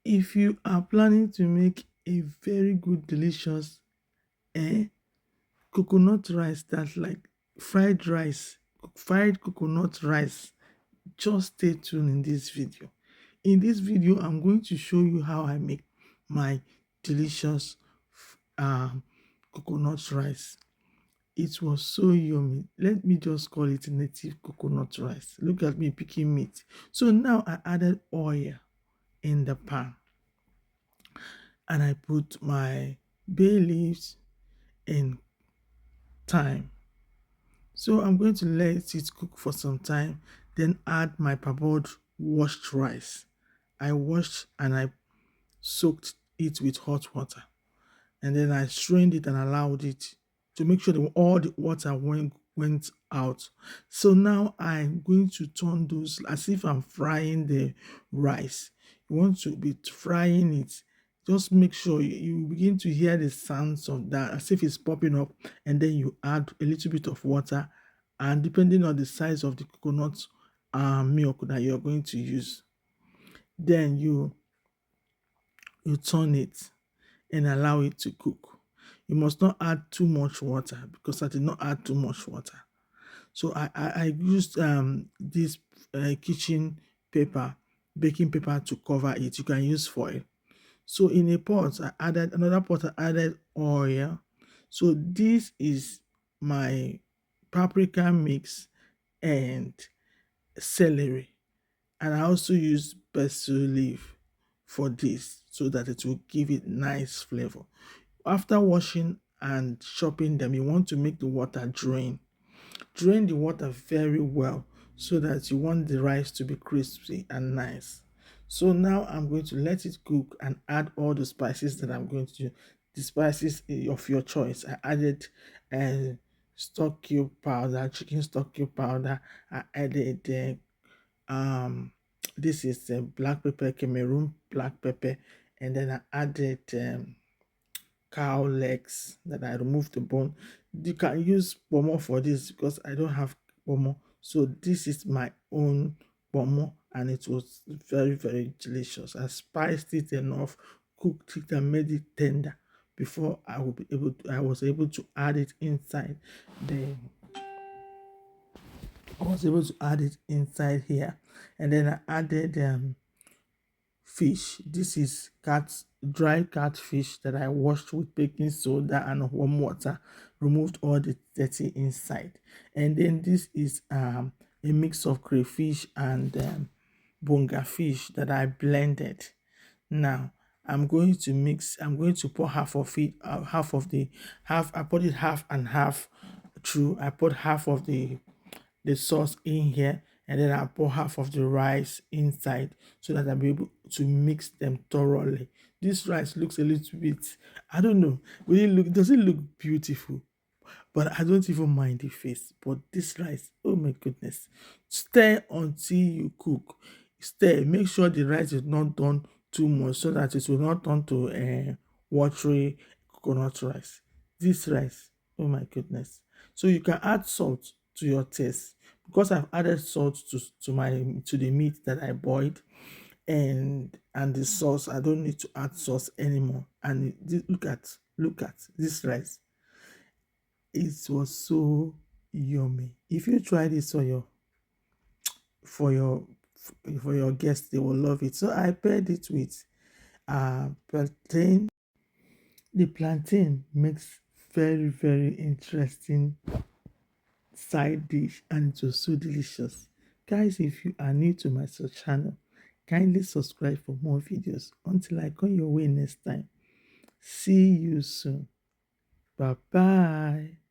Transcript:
If you are planning to make a very good, delicious eh, coconut rice, that's like fried rice, fried coconut rice, just stay tuned in this video. In this video, I'm going to show you how I make my delicious um, coconut rice. It was so yummy. Let me just call it native coconut rice. Look at me picking meat. So now I added oil in the pan and I put my bay leaves and thyme. So I'm going to let it cook for some time, then add my parboiled washed rice. I washed and I soaked it with hot water, and then I strained it and allowed it to make sure that all the water went out. So now I'm going to turn those as if I'm frying the rice. You want to be frying it. Just make sure you begin to hear the sounds of that as if it's popping up, and then you add a little bit of water, and depending on the size of the coconut milk that you're going to use, then you turn it and allow it to cook. You must not add too much water because I did not add too much water. So I used this kitchen paper, baking paper to cover it. You can use foil. So in a pot, I added another pot. I added oil. So this is my paprika mix and celery, and I also use basil leaf for this so that it will give it nice flavor. After washing and chopping them, you want to make the water drain. Drain the water very well so that you want the rice to be crispy and nice. So now I'm going to let it cook and add all the spices that I'm going to do. The spices of your choice. I added stock cube powder, chicken stock cube powder. I added this is black pepper, Cameroon black pepper, and then I added cow legs that I removed the bone. You can use pomo for this because I don't have pomo. So this is my own pomo, and it was very delicious. I spiced it enough, cooked it and made it tender before I was able to add it inside the I was able to add it inside here. And then I added fish. This is dry catfish that I washed with baking soda and warm water, removed all the dirty inside. And then this is a mix of crayfish and bonga fish that I blended. Now I'm going to pour half of it, I put it half and half through. I put half of the sauce in here, and then I pour half of the rice inside so that I'll be able to mix them thoroughly. This rice looks a little bit, I don't know, does it look beautiful? But I don't even mind the face. But this rice, oh my goodness. Stir until you cook. Stir, make sure the rice is not done too much so that it will not turn to watery coconut rice. This rice, oh my goodness. So you can add salt to your taste. Because I've added salt to the meat that I boiled, and the sauce, I don't need to add sauce anymore. And look at this rice. It was so yummy. If you try this for your for your guests, they will love it. So I paired it with plantain. The plantain makes very interesting side dish, and it was so delicious. Guys, if you are new to my channel, kindly subscribe for more videos. Until I come your way next time. See you soon. Bye bye.